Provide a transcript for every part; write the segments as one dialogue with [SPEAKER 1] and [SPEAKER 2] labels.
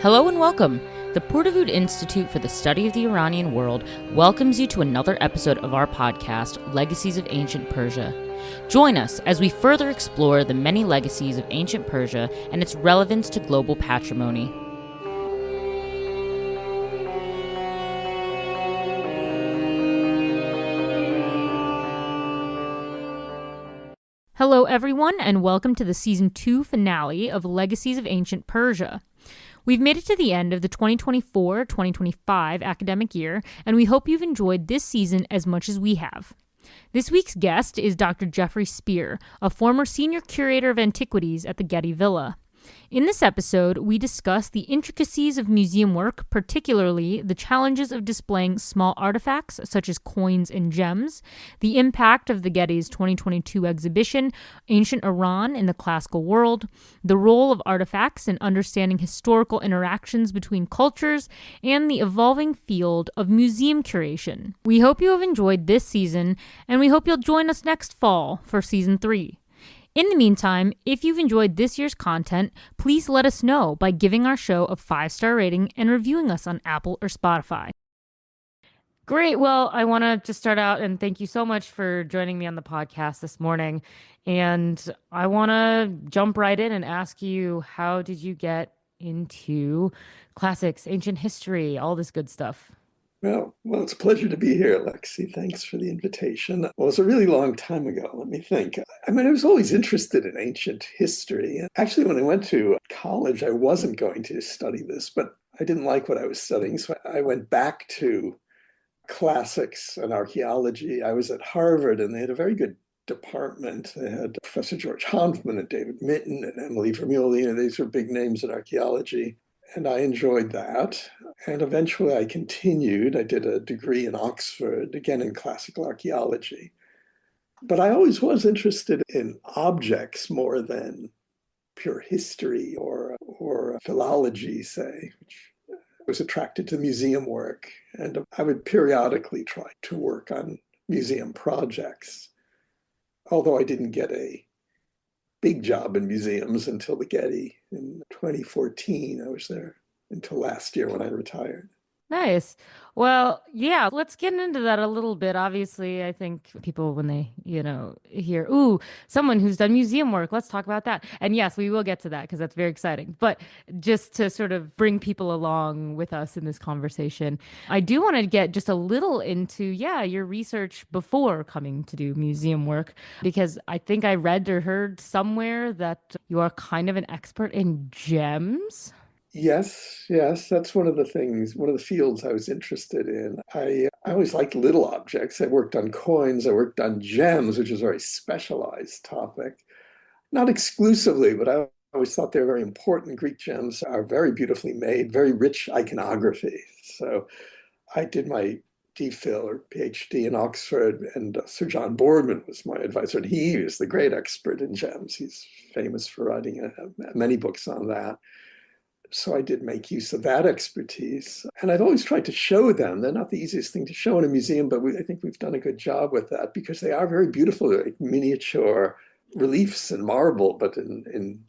[SPEAKER 1] Hello and welcome. The Purdue Institute for the Study of the Iranian World welcomes you to another episode of our podcast, Legacies of Ancient Persia. Join us as we further explore the many legacies of ancient Persia and its relevance to global patrimony. Hello, everyone, and welcome to the Season 2 finale of Legacies of Ancient Persia. We've made it to the end of the 2024-2025 academic year, and we hope you've enjoyed this season as much as we have. This week's guest is Dr. Jeffrey Spier, a former senior curator of antiquities at the Getty Villa. In this episode, we discuss the intricacies of museum work, particularly the challenges of displaying small artifacts such as coins and gems, the impact of the Getty's 2022 exhibition, Ancient Iran in the Classical World, the role of artifacts in understanding historical interactions between cultures, and the evolving field of museum curation. We hope you have enjoyed this season, and we hope you'll join us next fall for Season 3. In the meantime, if you've enjoyed this year's content, please let us know by giving our show a 5-star rating and reviewing us on Apple or Spotify. Great. Well, I want to just start out and thank you so much for joining me on the podcast this morning. And I want to jump right in and ask you, how did you get into classics, ancient history, all this good stuff?
[SPEAKER 2] Well, it's a pleasure to be here, Lexi. Thanks for the invitation. Well, it was a really long time ago. Let me think. I was always interested in ancient history. Actually, when I went to college, I wasn't going to study this, but I didn't like what I was studying. So I went back to classics and archaeology. I was at Harvard, and they had a very good department. They had Professor George Hanfman and David Mitton and Emily Vermeulen. These were big names in archaeology. And I enjoyed that. And eventually I continued. I did a degree in Oxford, again in classical archaeology. But I always was interested in objects more than pure history or philology, say. I was attracted to museum work. And I would periodically try to work on museum projects, although I didn't get a big job in museums until the Getty in 2014. I was there until last year when I retired.
[SPEAKER 1] Nice. Well, yeah, let's get into that a little bit. Obviously, I think people, when they, hear, ooh, someone who's done museum work, let's talk about that. And yes, we will get to that because that's very exciting. But just to sort of bring people along with us in this conversation, I do want to get just a little into, your research before coming to do museum work, because I think I read or heard somewhere that you are kind of an expert in gems.
[SPEAKER 2] Yes, that's one of the things, one of the fields I was interested in. I always liked little objects. I worked on coins, I worked on gems, which is a very specialized topic. Not exclusively, but I always thought they were very important. Greek gems are very beautifully made, very rich iconography. So I did my DPhil or PhD in Oxford, and Sir John Boardman was my advisor. And he is the great expert in gems. He's famous for writing many books on that. So I did make use of that expertise. And I've always tried to show them. They're not the easiest thing to show in a museum, but I think we've done a good job with that because they are very beautiful, like miniature reliefs in marble, but in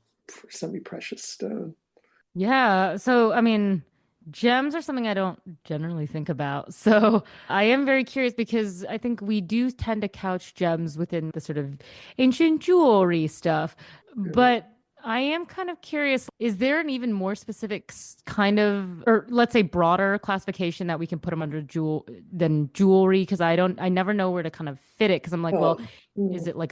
[SPEAKER 2] semi-precious stone.
[SPEAKER 1] Yeah. So, gems are something I don't generally think about. So I am very curious because I think we do tend to couch gems within the sort of ancient jewelry stuff. But I am kind of curious, is there an even more specific kind of, or let's say broader classification that we can put them under than jewelry? Because I never know where to kind of fit it. Because I'm like, well, is it like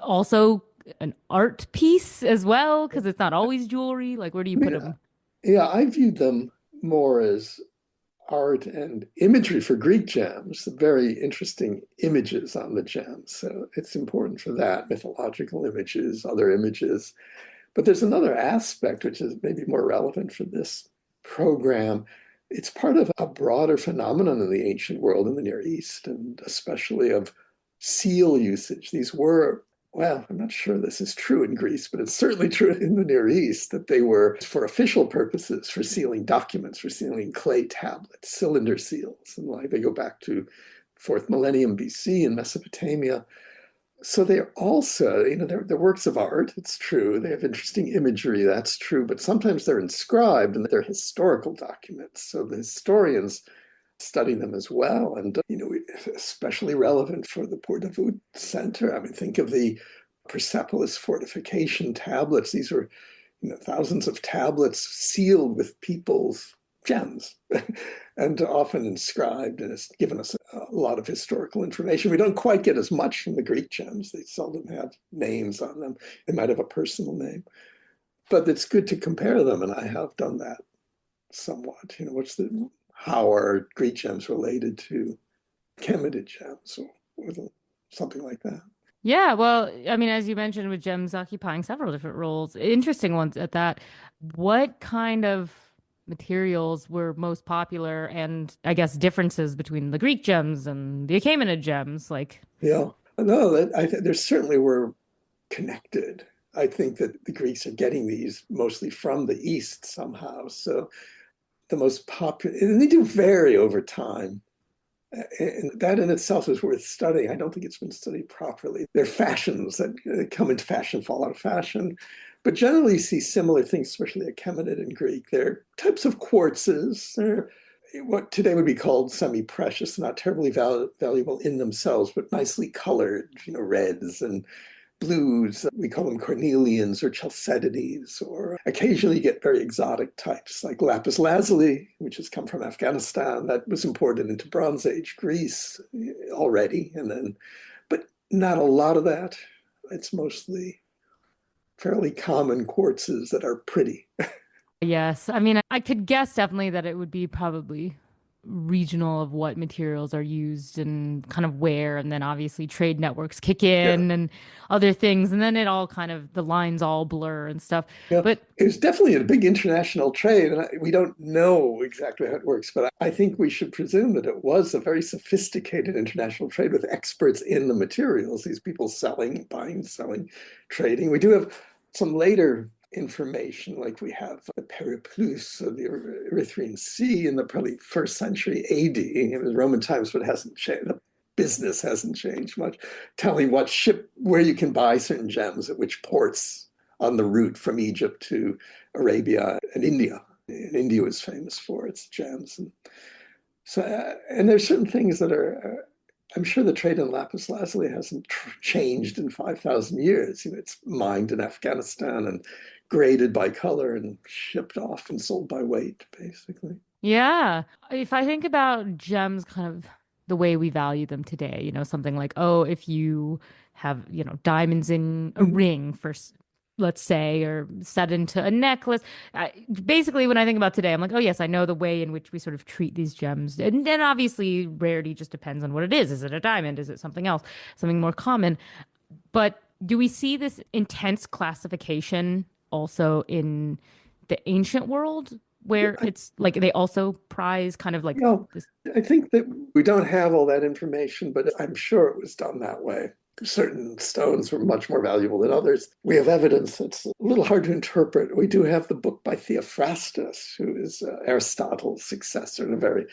[SPEAKER 1] also an art piece as well? Because it's not always jewelry. Like, where do you put them?
[SPEAKER 2] Yeah, I viewed them more as art and imagery for Greek gems, very interesting images on the gems. So it's important for that, mythological images, other images. But there's another aspect which is maybe more relevant for this program. It's part of a broader phenomenon in the ancient world in the Near East, and especially of seal usage. These were, well, I'm not sure this is true in Greece, but it's certainly true in the Near East that they were for official purposes, for sealing documents, for sealing clay tablets, cylinder seals. And like they go back to 4th millennium BC in Mesopotamia. So they're also, they're works of art. It's true. They have interesting imagery. That's true. But sometimes they're inscribed and they're historical documents. So the historians study them as well. And, especially relevant for the Port Davout Center. I mean, think of the Persepolis fortification tablets. These were, thousands of tablets sealed with people's gems and often inscribed, and it's given us a lot of historical information. We don't quite get as much from the Greek gems. They seldom have names on them. They might have a personal name, but it's good to compare them, and I have done that somewhat. How are Greek gems related to Achaemenid gems or something like that?
[SPEAKER 1] Yeah, well, I mean, as you mentioned, with gems occupying several different roles, interesting ones at that. What kind of materials were most popular, and I guess differences between the Greek gems and the Achaemenid gems? Like,
[SPEAKER 2] Yeah, no, I think there certainly were connected. I think that the Greeks are getting these mostly from the East somehow. So the most popular, and they do vary over time. And that in itself is worth studying. I don't think it's been studied properly. There are fashions that come into fashion, fall out of fashion. But generally, you see similar things, especially Achaemenid and Greek. They're types of quartzes. They're what today would be called semi-precious, not terribly valuable in themselves, but nicely colored, reds and blues. We call them cornelians or chalcedonies, or occasionally you get very exotic types like lapis lazuli, which has come from Afghanistan. That was imported into Bronze Age Greece already, but not a lot of that. It's mostly fairly common quartzes that are pretty.
[SPEAKER 1] yes, I mean, I could guess definitely that it would be probably regional of what materials are used and kind of where, and then obviously trade networks kick
[SPEAKER 2] Yeah.
[SPEAKER 1] in and other things, and then it all kind of the lines all blur and stuff.
[SPEAKER 2] Yeah,
[SPEAKER 1] But
[SPEAKER 2] it was definitely a big international trade, and we don't know exactly how it works, but I think we should presume that it was a very sophisticated international trade with experts in the materials, these people selling, buying, selling, trading. We do have some later information, like we have the Periplus of the Erythraean Sea in the probably first century AD. It was Roman times, but it hasn't changed. The business hasn't changed much, telling what ship, where you can buy certain gems at which ports on the route from Egypt to Arabia and India. And India was famous for its gems. And there's certain things that are, I'm sure the trade in lapis lazuli hasn't changed in 5,000 years. It's mined in Afghanistan and graded by color and shipped off and sold by weight, basically.
[SPEAKER 1] yeah, if I think about gems kind of the way we value them today, something like, oh, if you have, diamonds in a
[SPEAKER 2] Mhm.
[SPEAKER 1] ring for, let's say, or set into a necklace. Basically, when I think about today, I'm like, oh, yes, I know the way in which we sort of treat these gems. And then obviously, rarity just depends on what it is. Is it a diamond? Is it something else? Something more common? But do we see this intense classification also in the ancient world,
[SPEAKER 2] Yeah,
[SPEAKER 1] where it's like they also prize kind of like
[SPEAKER 2] you know,
[SPEAKER 1] this?
[SPEAKER 2] I think that we don't have all that information, but I'm sure it was done that way. Certain stones were much more valuable than others. We have evidence that's a little hard to interpret. We do have the book by Theophrastus, who is Aristotle's successor, and a very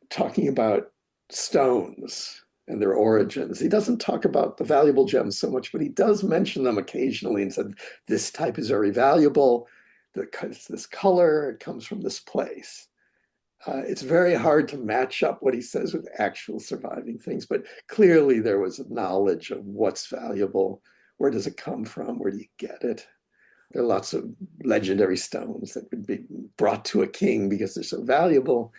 [SPEAKER 2] talking about stones and their origins. He doesn't talk about the valuable gems so much, but he does mention them occasionally and said, this type is very valuable. It's this color, it comes from this place. It's very hard to match up what he says with actual surviving things, but clearly there was a knowledge of what's valuable. Where does it come from? Where do you get it? There are lots of legendary stones that would be brought to a king because they're so valuable.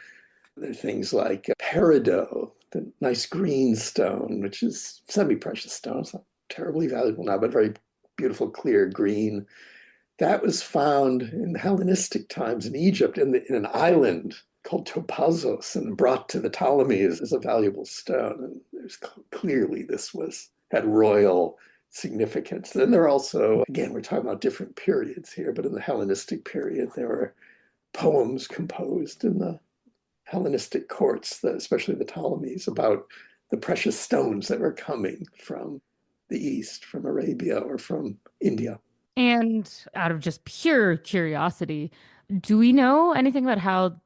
[SPEAKER 2] There are things like peridot, the nice green stone, which is semi-precious stone. It's not terribly valuable now, but very beautiful, clear green. That was found in Hellenistic times in Egypt in an island called Topazos and brought to the Ptolemies as a valuable stone. And there's clearly this had royal significance. Then there are also, again, we're talking about different periods here, but in the Hellenistic period, there were poems composed in the Hellenistic courts, especially the Ptolemies, about the precious stones that were coming from the East, from Arabia or from India.
[SPEAKER 1] And out of just pure curiosity, do we know anything about how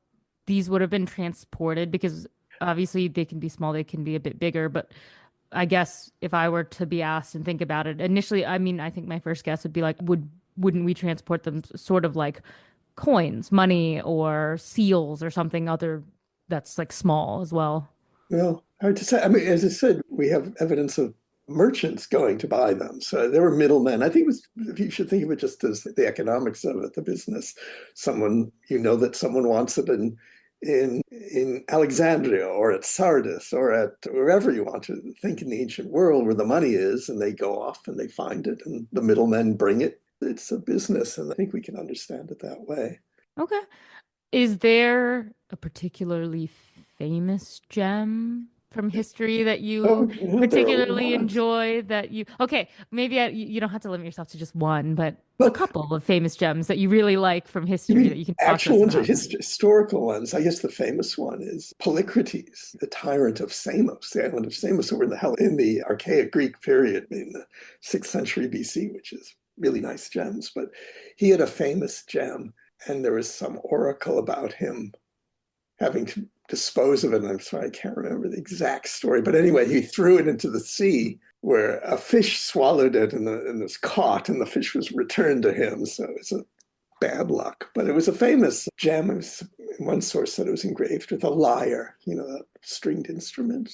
[SPEAKER 1] these would have been transported? Because obviously they can be small, they can be a bit bigger, but I guess if I were to be asked and think about it, initially, I mean, I think my first guess would be like, wouldn't we transport them sort of like coins, money, or seals or something other that's like small as well?
[SPEAKER 2] Well, hard to say. I mean, as I said, we have evidence of merchants going to buy them. So there were middlemen. I think it was, you should think of it just as the economics of it, the business. Someone, you know that someone wants it in Alexandria or at Sardis or at wherever you want to think in the ancient world where the money is, and they go off and they find it, and the middlemen bring it. It's a business, and I think we can understand it that way.
[SPEAKER 1] Okay. Is there a particularly famous gem from history that you
[SPEAKER 2] Oh, you know, there are
[SPEAKER 1] particularly
[SPEAKER 2] lots.
[SPEAKER 1] enjoy that you, okay, maybe you don't have to limit yourself to just one, but a
[SPEAKER 2] But
[SPEAKER 1] couple of famous gems that you really like from
[SPEAKER 2] you
[SPEAKER 1] history that
[SPEAKER 2] mean
[SPEAKER 1] you can talk to
[SPEAKER 2] actual
[SPEAKER 1] us
[SPEAKER 2] ones or
[SPEAKER 1] about?
[SPEAKER 2] historical ones? I guess the famous one is Polycrates, the tyrant of Samos, the island of Samos, over in the archaic Greek period in the 6th century BC, which is really nice gems. But he had a famous gem, and there was some oracle about him having to dispose of it. And I'm sorry, I can't remember the exact story. But anyway, he threw it into the sea where a fish swallowed it and was caught, and the fish was returned to him. So it's a bad luck. But it was a famous gem. It was, one source said it was engraved with a lyre, a stringed instrument.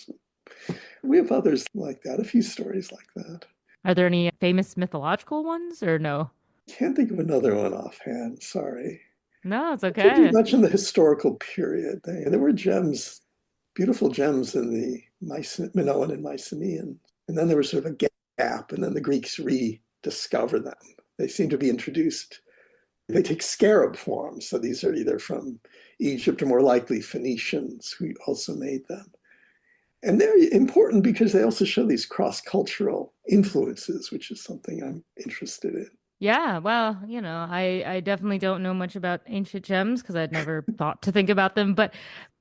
[SPEAKER 2] We have others like that, a few stories like that.
[SPEAKER 1] Are there any famous mythological ones or no?
[SPEAKER 2] Can't think of another one offhand. Sorry.
[SPEAKER 1] No, it's
[SPEAKER 2] Didn't do
[SPEAKER 1] okay.
[SPEAKER 2] much in the historical period. There were gems, beautiful gems in the Minoan and Mycenaean. And then there was sort of a gap, and then the Greeks rediscover them. They seem to be introduced. They take scarab form. So these are either from Egypt or more likely Phoenicians who also made them. And they're important because they also show these cross-cultural influences, which is something I'm interested in.
[SPEAKER 1] Yeah, well, I definitely don't know much about ancient gems because I'd never thought to think about them, but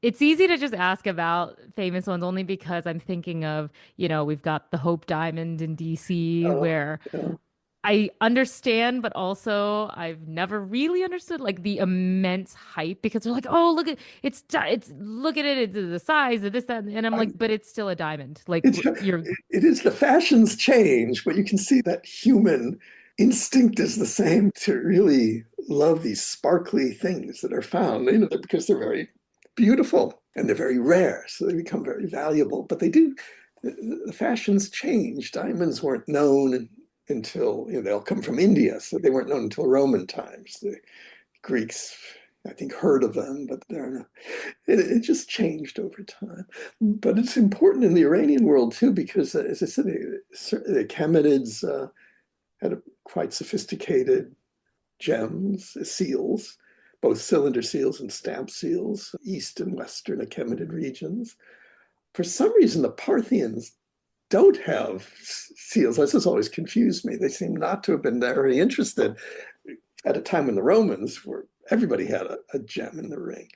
[SPEAKER 1] it's easy to just ask about famous ones only because I'm thinking of, we've got the Hope Diamond in DC
[SPEAKER 2] Oh,
[SPEAKER 1] where
[SPEAKER 2] yeah.
[SPEAKER 1] I understand, but also I've never really understood like the immense hype because they're like, oh, look at it's look at it, it's the size of this, that, and I'm
[SPEAKER 2] I,
[SPEAKER 1] like, but it's still a diamond. Like
[SPEAKER 2] it's,
[SPEAKER 1] you're
[SPEAKER 2] it is the fashions change, but you can see that human instinct is the same to really love these sparkly things that are found, because they're very beautiful and they're very rare, so they become very valuable. But they do, the fashions change. Diamonds weren't known until, they all come from India, so they weren't known until Roman times. The Greeks, I think, heard of them, but it just changed over time. But it's important in the Iranian world too, because as I said, the Achaemenids had a quite sophisticated gems, seals, both cylinder seals and stamp seals, east and western Achaemenid regions. For some reason, the Parthians don't have seals. This has always confused me. They seem not to have been very interested at a time when the Romans were, everybody had a gem in the ring.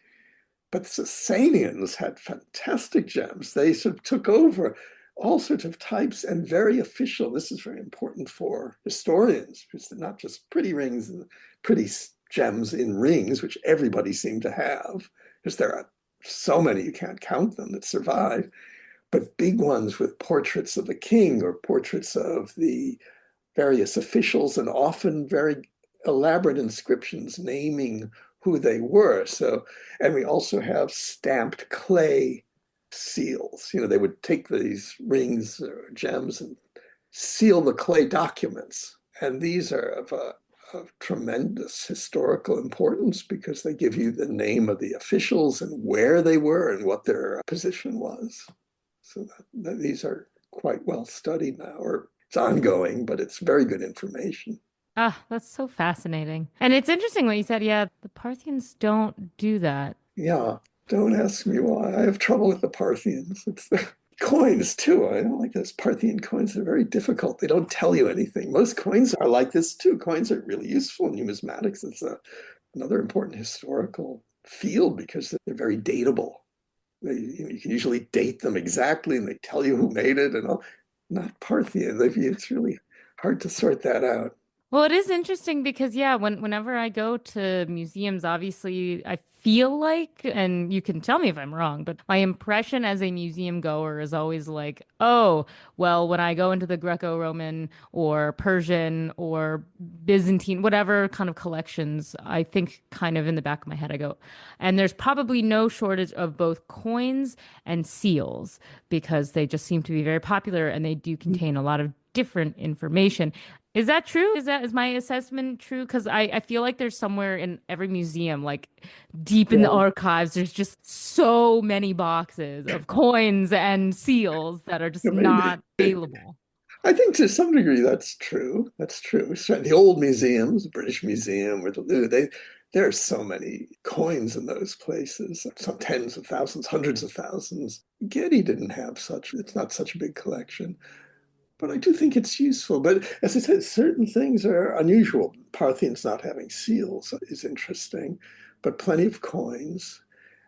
[SPEAKER 2] But the Sasanians had fantastic gems. They sort of took over all sorts of types and very official. This is very important for historians because they're not just pretty rings and pretty gems in rings, which everybody seemed to have, because there are so many you can't count them that survive, but big ones with portraits of the king or portraits of the various officials and often very elaborate inscriptions naming who they were. So, and we also have stamped clay seals. They would take these rings or gems and seal the clay documents. And these are of tremendous historical importance because they give you the name of the officials and where they were and what their position was. So these are quite well studied now, or it's ongoing, but it's very good information.
[SPEAKER 1] Ah, that's so fascinating. And it's interesting what you said. Yeah, the Parthians don't do that.
[SPEAKER 2] Yeah, don't ask me why. I have trouble with the Parthians. It's the coins too. I don't like those Parthian coins. They're very difficult. They don't tell you anything. Most coins are like this too. Coins are really useful in numismatics. It's another important historical field because they're very dateable. You can usually date them exactly and they tell you who made it and all. Not Parthian. It's really hard to sort that out.
[SPEAKER 1] Well, it is interesting because yeah, whenever I go to museums, obviously I feel like, and you can tell me if I'm wrong, but my impression as a museum goer is always like, oh, well, when I go into the Greco-Roman or Persian or Byzantine, whatever kind of collections, I think kind of in the back of my head I go, and there's probably no shortage of both coins and seals because they just seem to be very popular and they do contain a lot of different information. Is that true? Is my assessment true? Because I feel like there's somewhere in every museum, like deep in the
[SPEAKER 2] Yeah,
[SPEAKER 1] archives, there's just so many boxes of coins and seals that are just
[SPEAKER 2] maybe.
[SPEAKER 1] not available.
[SPEAKER 2] I think to some degree that's true. That's true. So the old museums, the British Museum or the Louvre, there are so many coins in those places, some tens of thousands, hundreds of thousands. Getty didn't have such, it's not such a big collection. But I do think it's useful. But as I said, certain things are unusual. Parthians not having seals is interesting, but plenty of coins.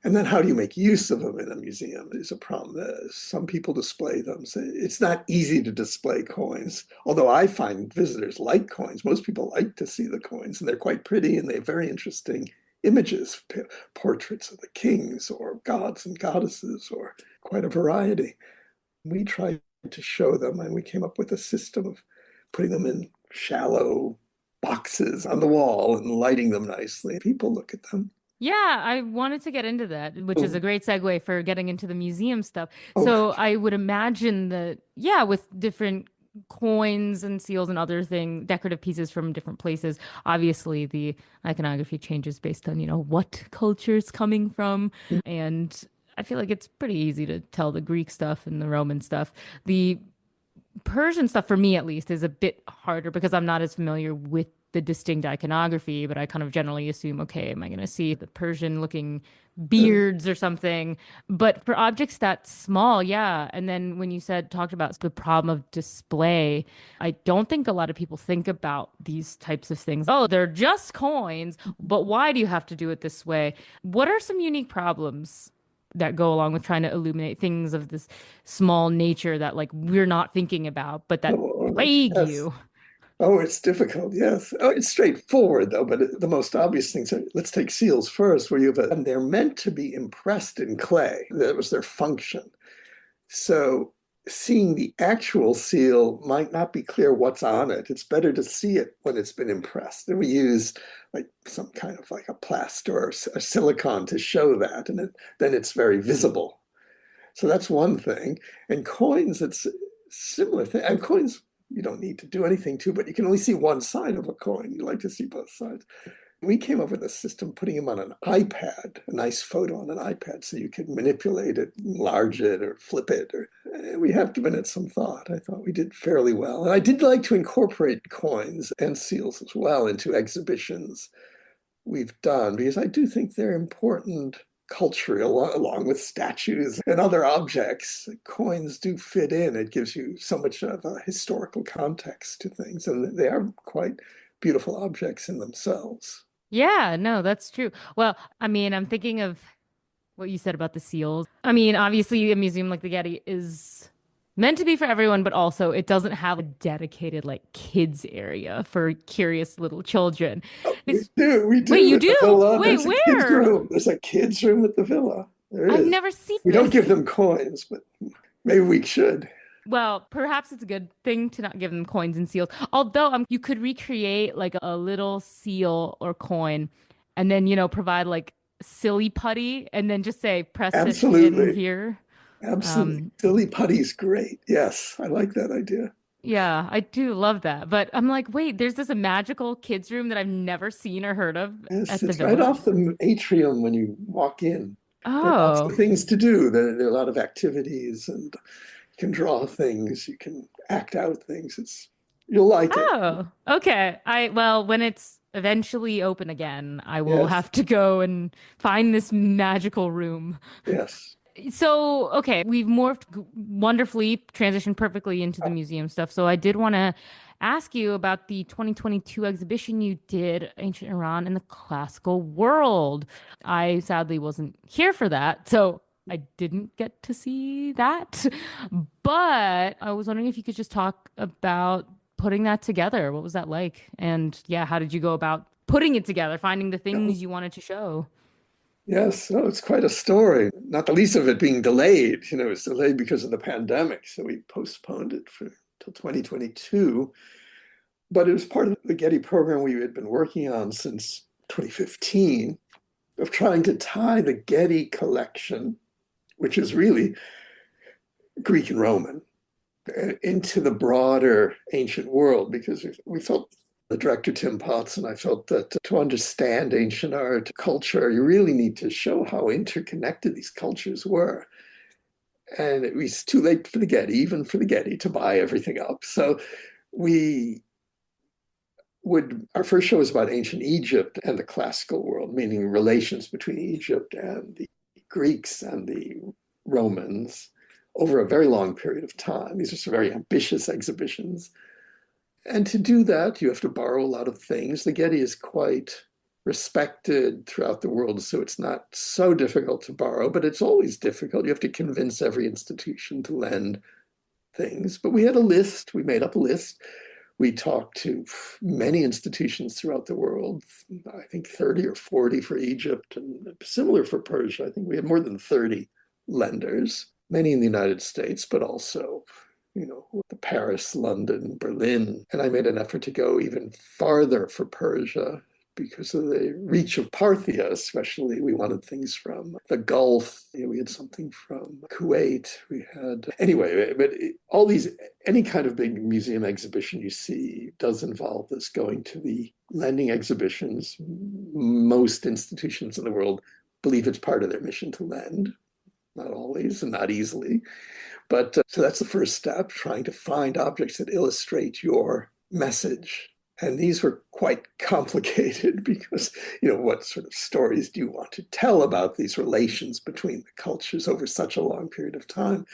[SPEAKER 2] And then how do you make use of them in a museum is a problem. Some people display them. So it's not easy to display coins, although I find visitors like coins. Most people like to see the coins, and they're quite pretty and they have very interesting images, portraits of the kings or gods and goddesses, or quite a variety. We tried to show them, and we came up with a system of putting them in shallow boxes on the wall and lighting them nicely. People look at them.
[SPEAKER 1] Yeah, I wanted to get into that, which is a
[SPEAKER 2] Oh,
[SPEAKER 1] great segue for getting into the museum stuff.
[SPEAKER 2] oh,
[SPEAKER 1] So I would imagine that, yeah, with different coins and seals and other decorative pieces from different places, obviously the iconography changes based on, what culture it's coming from. And I feel like it's pretty easy to tell the Greek stuff and the Roman stuff. The Persian stuff, for me at least, is a bit harder because I'm not as familiar with the distinct iconography, but I kind of generally assume, okay, am I going to see the Persian looking beards or something? But for objects that small, yeah. And then when you talked about the problem of display, I don't think a lot of people think about these types of things. Oh, they're just coins, but why do you have to do it this way? What are some unique problems that go along with trying to illuminate things of this small nature that like we're not thinking about, but that plague
[SPEAKER 2] yes.
[SPEAKER 1] you?
[SPEAKER 2] Oh, it's difficult. Yes. Oh, it's straightforward though. But the most obvious things are, let's take seals first, where you have and they're meant to be impressed in clay. That was their function. So seeing the actual seal might not be clear what's on it. It's better to see it when it's been impressed. And we use like some kind of like a plaster or a silicon to show that, and then it's very visible. So that's one thing. And coins, it's similar thing. And coins, you don't need to do anything to, but you can only see one side of a coin. You like to see both sides. We came up with a system putting them on an iPad, a nice photo on an iPad, so you could manipulate it, enlarge it, or flip it. Or we have given it some thought. I thought we did fairly well. And I did like to incorporate coins and seals as well into exhibitions we've done because I do think they're important culturally, along with statues and other objects. Coins do fit in. It gives you so much of a historical context to things, and they are quite beautiful objects in themselves.
[SPEAKER 1] Yeah, no, that's true. Well, I mean, I'm thinking of what you said about the seals. I mean, obviously, a museum like the Getty is meant to be for everyone, but also it doesn't have a dedicated like kids area for curious little children.
[SPEAKER 2] Oh, we
[SPEAKER 1] It's,
[SPEAKER 2] do, we
[SPEAKER 1] wait,
[SPEAKER 2] do
[SPEAKER 1] you
[SPEAKER 2] at the
[SPEAKER 1] do?
[SPEAKER 2] villa.
[SPEAKER 1] Wait,
[SPEAKER 2] There's a kids
[SPEAKER 1] where?
[SPEAKER 2] room. There's a kids room at the villa. There
[SPEAKER 1] I've
[SPEAKER 2] is.
[SPEAKER 1] never seen
[SPEAKER 2] We don't
[SPEAKER 1] this.
[SPEAKER 2] give them coins, but maybe we should.
[SPEAKER 1] Well, perhaps it's a good thing to not give them coins and seals. Although you could recreate like a little seal or coin and then, provide like silly putty and then just say press it in
[SPEAKER 2] Absolutely.
[SPEAKER 1] here.
[SPEAKER 2] Absolutely.
[SPEAKER 1] Um,
[SPEAKER 2] Silly putty's great. Yes, I like that idea.
[SPEAKER 1] yeah, I do love that. But I'm like, wait, there's this magical kids room that I've never seen or heard of
[SPEAKER 2] Yes,
[SPEAKER 1] at the
[SPEAKER 2] it's right
[SPEAKER 1] villa.
[SPEAKER 2] off the atrium when you walk in. There are lots of
[SPEAKER 1] Oh.
[SPEAKER 2] things to do. There are a lot of activities, and you can draw things, you can act out things. You'll like it.
[SPEAKER 1] Oh. Okay. Well, when it's eventually open again, I will
[SPEAKER 2] Yes,
[SPEAKER 1] have to go and find this magical room.
[SPEAKER 2] yes.
[SPEAKER 1] So, okay, we've wonderfully, transitioned perfectly into the museum stuff. So, I did want to ask you about the 2022 exhibition you did, Ancient Iran in the Classical World. I sadly wasn't here for that, so I didn't get to see that. But I was wondering if you could just talk about putting that together? What was that like? And yeah, how did you go about putting it together, finding the
[SPEAKER 2] Yeah.
[SPEAKER 1] things you wanted to show?
[SPEAKER 2] Yes, no, it's quite a story. Not the least of it being delayed. It was delayed because of the pandemic, so we postponed it for till 2022. But it was part of the Getty program we had been working on since 2015 of trying to tie the Getty collection, which is really Greek and Roman, into the broader ancient world, because we felt, the director Tim Potts and I felt that to understand ancient art culture, you really need to show how interconnected these cultures were. And it was too late for the Getty, even for the Getty, to buy everything up. So we our first show was about ancient Egypt and the classical world, meaning relations between Egypt and the Greeks and the Romans over a very long period of time. These are some very ambitious exhibitions. And to do that, you have to borrow a lot of things. The Getty is quite respected throughout the world, so it's not so difficult to borrow, but it's always difficult. You have to convince every institution to lend things. But we had a list, we made up a list. We talked to many institutions throughout the world, I think 30 or 40 for Egypt, and similar for Persia. I think we had more than 30 lenders, many in the United States, but also, the Paris, London, Berlin. And I made an effort to go even farther for Persia because of the reach of Parthia, especially. We wanted things from the Gulf. We had something from Kuwait. We had, anyway, but all these, any kind of big museum exhibition you see does involve this going to the lending exhibitions. Most institutions in the world believe it's part of their mission to lend, not always and not easily. But so that's the first step, trying to find objects that illustrate your message. And these were quite complicated because, what sort of stories do you want to tell about these relations between the cultures over such a long period of time?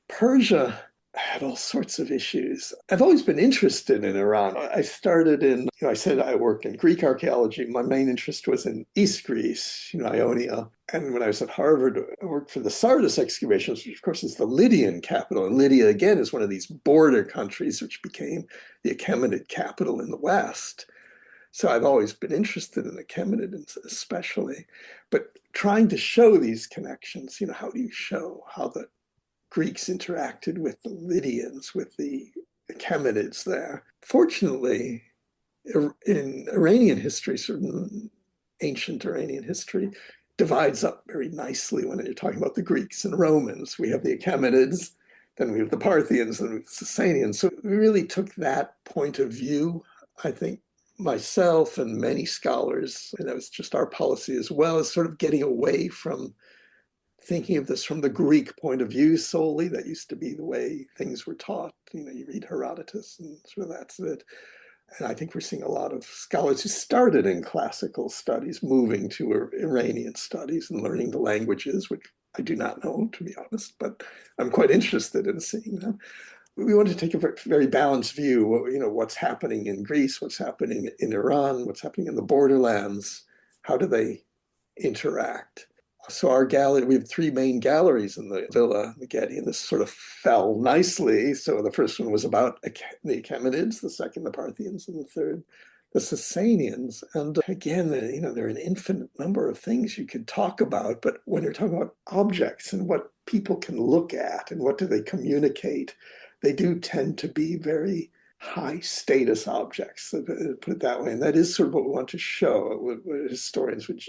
[SPEAKER 2] Persia had all sorts of issues. I've always been interested in Iran. I started in, I said I worked in Greek archaeology. My main interest was in East Greece, Ionia. And when I was at Harvard, I worked for the Sardis excavations, which of course is the Lydian capital. And Lydia, again, is one of these border countries, which became the Achaemenid capital in the West. So I've always been interested in the Achaemenids especially. But trying to show these connections, how do you show how the Greeks interacted with the Lydians, with the Achaemenids there? Fortunately, in Iranian history, certain ancient Iranian history divides up very nicely when you're talking about the Greeks and Romans. We have the Achaemenids, then we have the Parthians, and the Sasanians. So we really took that point of view. I think myself and many scholars, and that was just our policy as well, as sort of getting away from thinking of this from the Greek point of view solely. That used to be the way things were taught. You read Herodotus and sort of that's it. And I think we're seeing a lot of scholars who started in classical studies moving to Iranian studies and learning the languages, which I do not know, to be honest, but I'm quite interested in seeing them. We want to take a very balanced view, what's happening in Greece, what's happening in Iran, what's happening in the borderlands, how do they interact? So our gallery, we have three main galleries in the villa, the Getty, and this sort of fell nicely. So the first one was about the Achaemenids, the second the Parthians, and the third the Sasanians. And again, there are an infinite number of things you could talk about, but when you're talking about objects and what people can look at and what do they communicate, they do tend to be very high status objects, put it that way. And that is sort of what we want to show, what historians would.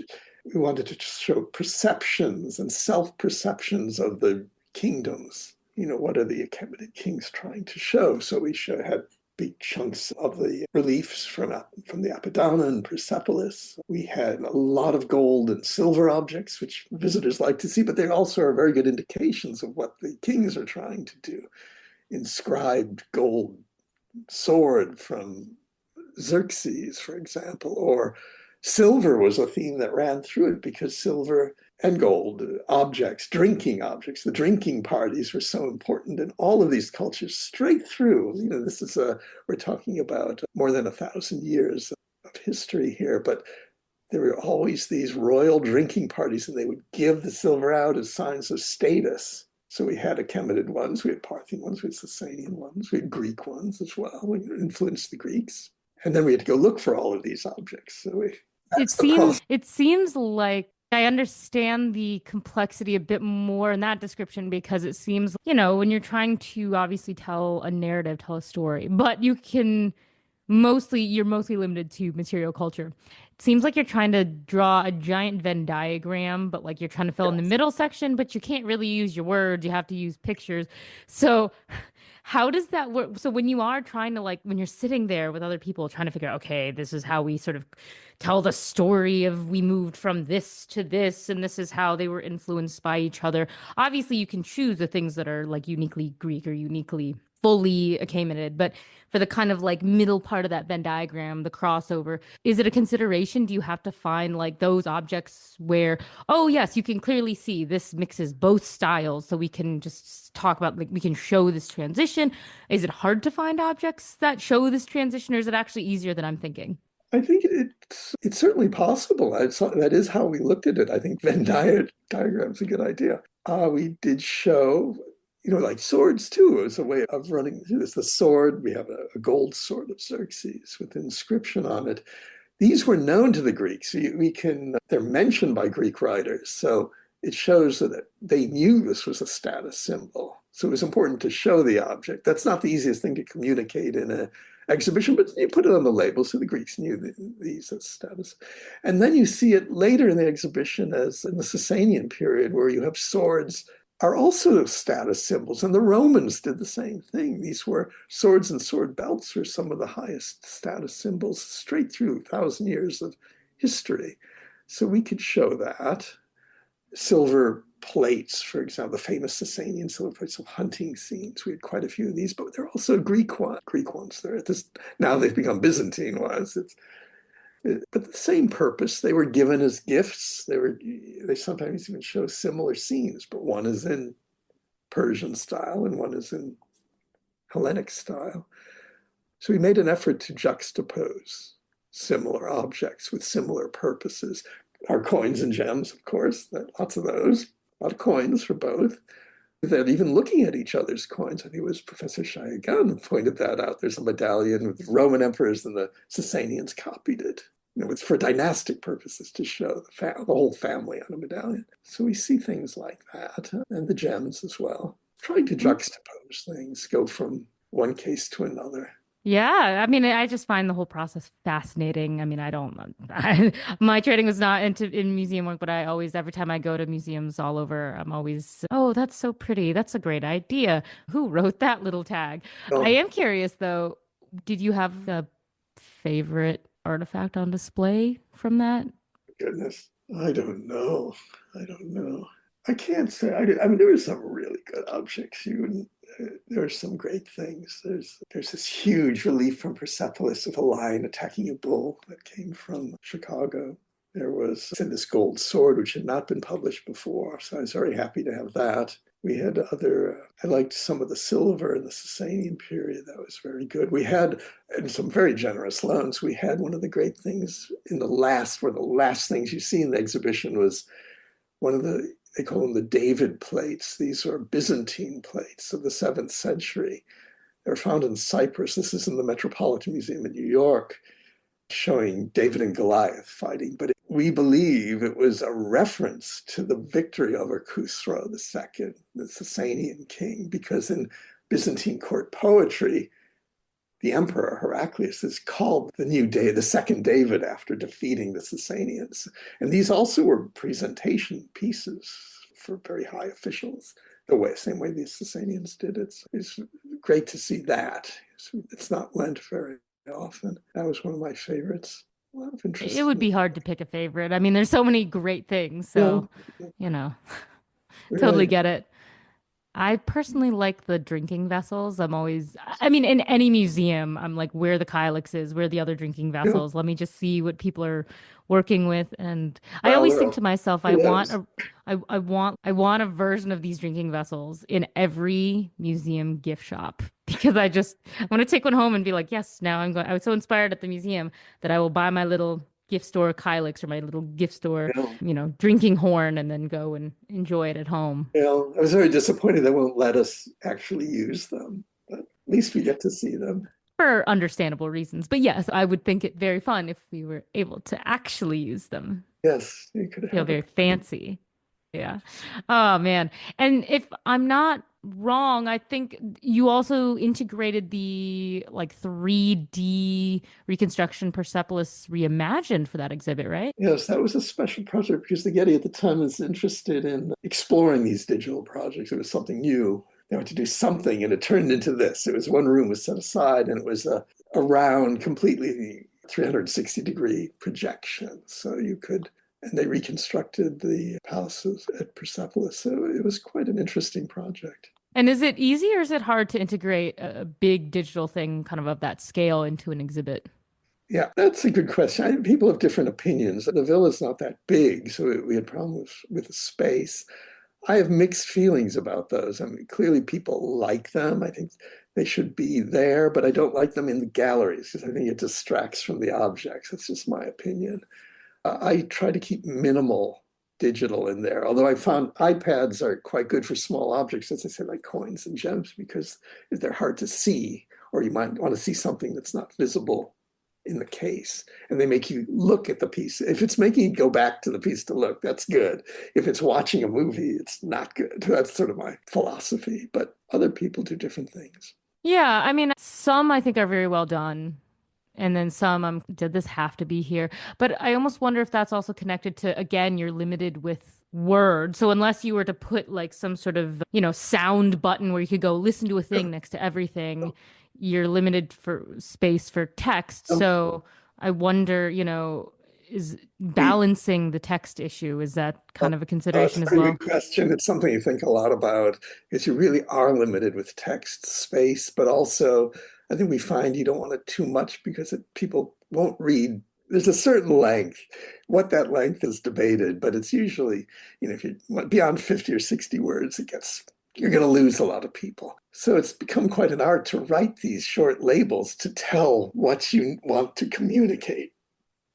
[SPEAKER 2] We wanted to show perceptions and self-perceptions of the kingdoms. What are the Achaemenid kings trying to show? So we had big chunks of the reliefs from the Apadana and Persepolis. We had a lot of gold and silver objects, which visitors like to see, but they also are very good indications of what the kings are trying to do. Inscribed gold sword from Xerxes, for example, or silver was a theme that ran through it because silver and gold objects, drinking objects, the drinking parties were so important in all of these cultures straight through. We're talking about more than 1,000 years of history here, but there were always these royal drinking parties and they would give the silver out as signs of status. So we had Achaemenid ones, we had Parthian ones, we had Sasanian ones, we had Greek ones as well. We influenced the Greeks. And then we had to go look for all of these objects.
[SPEAKER 1] It
[SPEAKER 2] That's the
[SPEAKER 1] seems
[SPEAKER 2] process.
[SPEAKER 1] it seems like I understand the complexity a bit more in that description because it seems, when you're trying to obviously tell a narrative, tell a story, but you're mostly limited to material culture. It seems like you're trying to draw a giant Venn diagram, but like you're trying to fill in the middle section, but you can't really use your words. You have to use pictures. So how does that work? So when you are trying to when you're sitting there with other people trying to figure out, okay, this is how we sort of tell the story of we moved from this to this, and this is how they were influenced by each other. Obviously, you can choose the things that are like uniquely Greek or uniquely fully Achaemenid, but for the kind of like middle part of that Venn diagram, the crossover, is it a consideration? Do you have to find like those objects where, oh yes, you can clearly see this mixes both styles, so we can just talk about like we can show this transition? Is it hard to find objects that show this transition, or is it actually easier than I'm thinking?
[SPEAKER 2] I think it's certainly possible. That is how we looked at it. I think diagram's a good idea. We did show, like swords too, as a way of running through this. The sword, we have a gold sword of Xerxes with inscription on it. These were known to the Greeks. They're mentioned by Greek writers. So it shows that they knew this was a status symbol. So it was important to show the object. That's not the easiest thing to communicate in an exhibition, but you put it on the label so the Greeks knew these as status. And then you see it later in the exhibition as in the Sasanian period, where you have swords are also status symbols. And the Romans did the same thing. These were swords and sword belts were some of the highest status symbols straight through 1,000 years of history. So we could show that. Silver plates, for example, the famous Sasanian silver plates of hunting scenes. We had quite a few of these, but they're also Greek ones. They're at this now they've become Byzantine ones. But the same purpose. They were given as gifts. They sometimes even show similar scenes, but one is in Persian style and one is in Hellenic style. So we made an effort to juxtapose similar objects with similar purposes. Our coins and gems, of course, lots of those, a lot of coins for both. That even looking at each other's coins, I think it was Professor Shayagan who pointed that out. There's a medallion with Roman emperors, and the Sasanians copied it. It's for dynastic purposes to show the whole family on a medallion. So we see things like that, and the gems as well. Trying to juxtapose things, go from one case to another.
[SPEAKER 1] Yeah, I mean, I just find the whole process fascinating. I mean, my training was not in museum work, but every time I go to museums all over, I'm always, oh, that's so pretty. That's a great idea. Who wrote that little tag? I
[SPEAKER 2] Oh,
[SPEAKER 1] am curious though, did you have a favorite artifact on display from that?
[SPEAKER 2] goodness. I don't know. I don't know. I can't say. I mean, there were some really good objects. There are some great things. There's this huge relief from Persepolis of a lion attacking a bull that came from Chicago. There was this gold sword, which had not been published before, so I was very happy to have that. We had I liked some of the silver in the Sasanian period. That was very good. We had, and some very generous loans, we had one of the great things one of the last things you see in the exhibition was one of they call them the David plates. These are Byzantine plates of the 7th century. They're found in Cyprus. This is in the Metropolitan Museum in New York, showing David and Goliath fighting. But we believe it was a reference to the victory over Khusro II, the Sasanian king, because in Byzantine court poetry, the emperor Heraclius is called the second David after defeating the Sasanians. And these also were presentation pieces for very high officials, same way the Sasanians did. It's great to see that. It's not lent very often. That was one of my favorites. A lot of
[SPEAKER 1] It would
[SPEAKER 2] interesting.
[SPEAKER 1] be hard to pick a favorite. I mean, there's so many great things,
[SPEAKER 2] Yeah,
[SPEAKER 1] so, you know, totally
[SPEAKER 2] really.
[SPEAKER 1] get it. I personally like the drinking vessels. I mean, in any museum, I'm like, where the Kylix is, where the other drinking
[SPEAKER 2] Yeah.
[SPEAKER 1] vessels. Let me just see what people are working with. And I
[SPEAKER 2] Well,
[SPEAKER 1] always think to myself,
[SPEAKER 2] who knows?
[SPEAKER 1] I want a version of these drinking vessels in every museum gift shop because I want to take one home and be like, yes, now I was so inspired at the museum that I will buy my little gift store Kylix or my little gift store,
[SPEAKER 2] Yeah.
[SPEAKER 1] drinking horn and then go and enjoy it at home
[SPEAKER 2] I was very disappointed they won't let us actually use them, but at least we get to see them.
[SPEAKER 1] for understandable reasons. But yes, I would think it very fun if we were able to actually use them.
[SPEAKER 2] Yes, you could
[SPEAKER 1] Feel
[SPEAKER 2] have a
[SPEAKER 1] very fancy. Yeah. Oh man. And if I'm not wrong, I think you also integrated the like 3D reconstruction Persepolis reimagined for that exhibit, right?
[SPEAKER 2] Yes, that was a special project because the Getty at the time was interested in exploring these digital projects. It was something new. They wanted to do something, and it turned into this. It was one room was set aside, and it was a round, completely 360-degree projection. So you could, and they reconstructed the palaces at Persepolis. So it was quite an interesting project.
[SPEAKER 1] And is it easy or is it hard to integrate a big digital thing kind of that scale into an exhibit?
[SPEAKER 2] Yeah, that's a good question. People have different opinions. The villa's not that big, so we had problems with the space. I have mixed feelings about those. I mean, clearly people like them. I think they should be there, but I don't like them in the galleries because I think it distracts from the objects. That's just my opinion. I try to keep minimal digital in there, although I found iPads are quite good for small objects, as I said, like coins and gems, because they're hard to see, or you might want to see something that's not visible in the case, and they make you look at the piece. If it's making you go back to the piece to look, that's good. If it's watching a movie, it's not good. That's sort of my philosophy, but other people do different things.
[SPEAKER 1] Yeah, I mean, some I think are very well done. And then some, did this have to be here? But I almost wonder if that's also connected to, again, you're limited with words. So unless you were to put like some sort of, sound button where you could go listen to a thing next to everything, you're limited for space for text.
[SPEAKER 2] Um,
[SPEAKER 1] So I wonder, is
[SPEAKER 2] we,
[SPEAKER 1] balancing the text issue, is that kind of a
[SPEAKER 2] it's
[SPEAKER 1] consideration
[SPEAKER 2] a
[SPEAKER 1] as
[SPEAKER 2] very
[SPEAKER 1] well?
[SPEAKER 2] good question. It's something you think a lot about because you really are limited with text space, but also I think we find you don't want it too much because people won't read. There's a certain length. What that length is debated, but it's usually, if you're beyond 50 or 60 words, you're going to lose a lot of people. So it's become quite an art to write these short labels to tell what you want to communicate.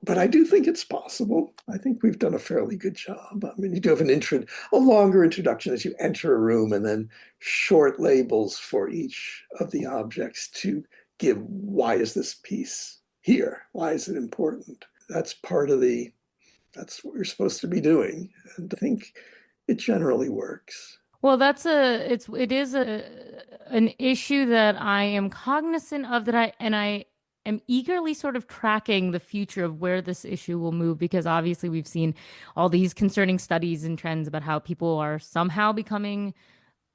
[SPEAKER 2] But I do think it's possible. I think we've done a fairly good job. I mean, you do have a longer introduction as you enter a room, and then short labels for each of the objects to give why is this piece here? Why is it important? That's that's what we're supposed to be doing. And I think it generally works.
[SPEAKER 1] Well, it is an issue that I am cognizant of and I am eagerly sort of tracking the future of where this issue will move because obviously we've seen all these concerning studies and trends about how people are somehow becoming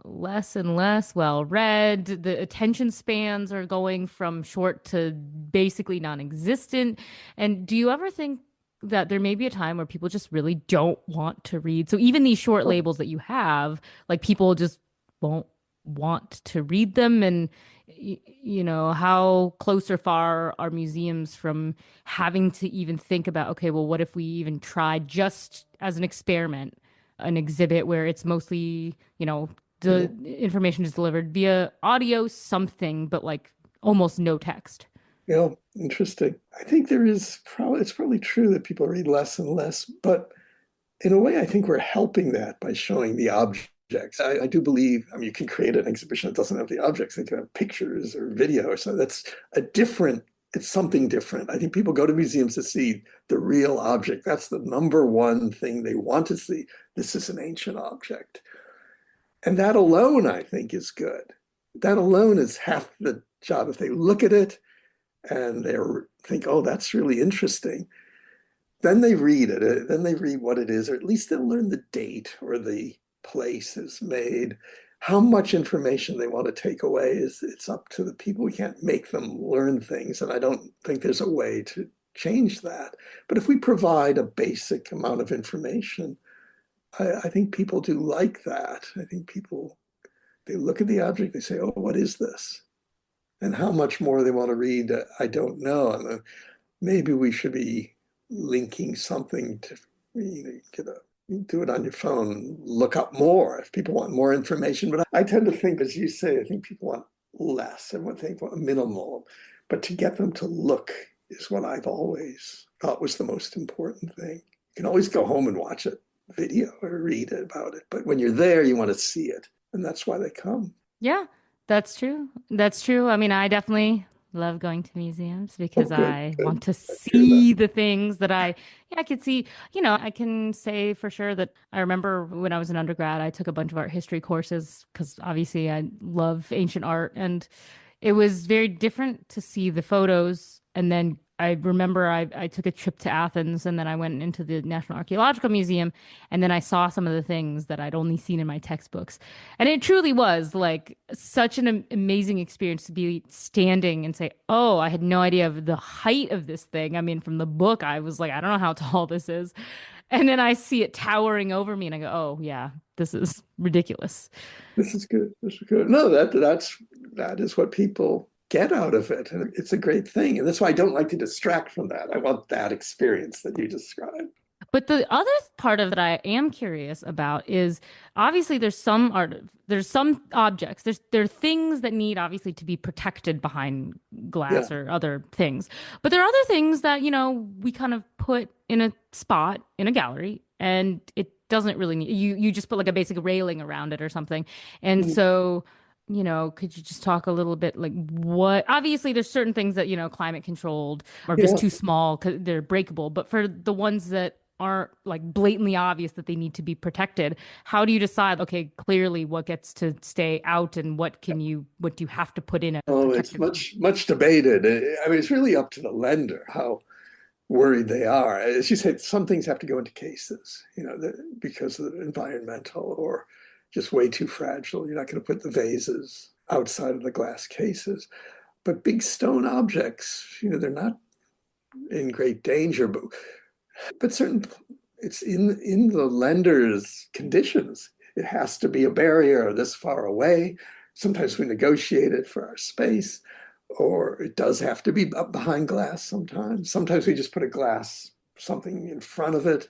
[SPEAKER 1] less and less well read. The attention spans are going from short to basically non-existent. And do you ever think that there may be a time where people just really don't want to read? So even these short labels that you have, like people just won't want to read them. And how close or far are museums from having to even think about, okay, well, what if we even tried just as an experiment, an exhibit where it's mostly,
[SPEAKER 2] Yeah.
[SPEAKER 1] the information is delivered via audio something, but like almost no text.
[SPEAKER 2] Yeah, interesting. I think it's probably true that people read less and less, but in a way, I think we're helping that by showing the objects. I do believe, I mean, you can create an exhibition that doesn't have the objects. They can have pictures or video or something. It's something different. I think people go to museums to see the real object. That's the number one thing they want to see. This is an ancient object. And that alone, I think, is good. That alone is half the job. If they look at it and they think, oh, that's really interesting, then they read it. Then they read what it is, or at least they'll learn the date or the place is made. How much information they want to take away it's up to the people. We can't make them learn things, and I don't think there's a way to change that. But if we provide a basic amount of information, I think people do like that. I think people they look at the object, they say, "Oh, what is this?" And how much more they want to read, I don't know. And maybe we should be linking something to get do it on your phone, look up more if people want more information. But I tend to think, as you say, I think people want less and what they want minimal. But to get them to look is what I've always thought was the most important thing. You can always go home and watch a video or read about it, but when you're there, you want to see it, and that's why they come.
[SPEAKER 1] Yeah, that's true. That's true. I mean, I definitely love going to museums
[SPEAKER 2] Oh,
[SPEAKER 1] because
[SPEAKER 2] good,
[SPEAKER 1] I
[SPEAKER 2] good.
[SPEAKER 1] want to
[SPEAKER 2] I hear that.
[SPEAKER 1] see the things that yeah, I could see. I can say for sure that I remember when I was an undergrad, I took a bunch of art history courses because obviously I love ancient art, and it was very different to see the photos. And then I remember I took a trip to Athens and then I went into the National Archaeological Museum and then I saw some of the things that I'd only seen in my textbooks. And it truly was like such an amazing experience to be standing and say, oh, I had no idea of the height of this thing. I mean, from the book, I was like, I don't know how tall this is. And then I see it towering over me and I go, oh, yeah, this is ridiculous.
[SPEAKER 2] This is good. This is good. No, that is what people get out of it, and it's a great thing. And that's why I don't like to distract from that. I want that experience that you described.
[SPEAKER 1] But the other part of that I am curious about is obviously there's some objects, there are things that need obviously to be protected behind
[SPEAKER 2] Yeah,
[SPEAKER 1] glass or other things. But there are other things that, we kind of put in a spot in a gallery and it doesn't really need you just put like a basic railing around it or something. And
[SPEAKER 2] mm,
[SPEAKER 1] so could you just talk a little bit like what, obviously there's certain things that, climate controlled or just
[SPEAKER 2] yeah.
[SPEAKER 1] too small because they're breakable. But for the ones that aren't like blatantly obvious that they need to be protected, how do you decide, okay, clearly what gets to stay out and what do you have to put in a
[SPEAKER 2] Oh, it's
[SPEAKER 1] protected?
[SPEAKER 2] much debated. I mean, it's really up to the lender how worried they are. As you said, some things have to go into cases, because of the environmental or just way too fragile. You're not going to put the vases outside of the glass cases. But big stone objects, they're not in great danger, but certain it's in the lender's conditions. It has to be a barrier this far away. Sometimes we negotiate it for our space, or it does have to be up behind glass sometimes. Sometimes we just put a glass something in front of it.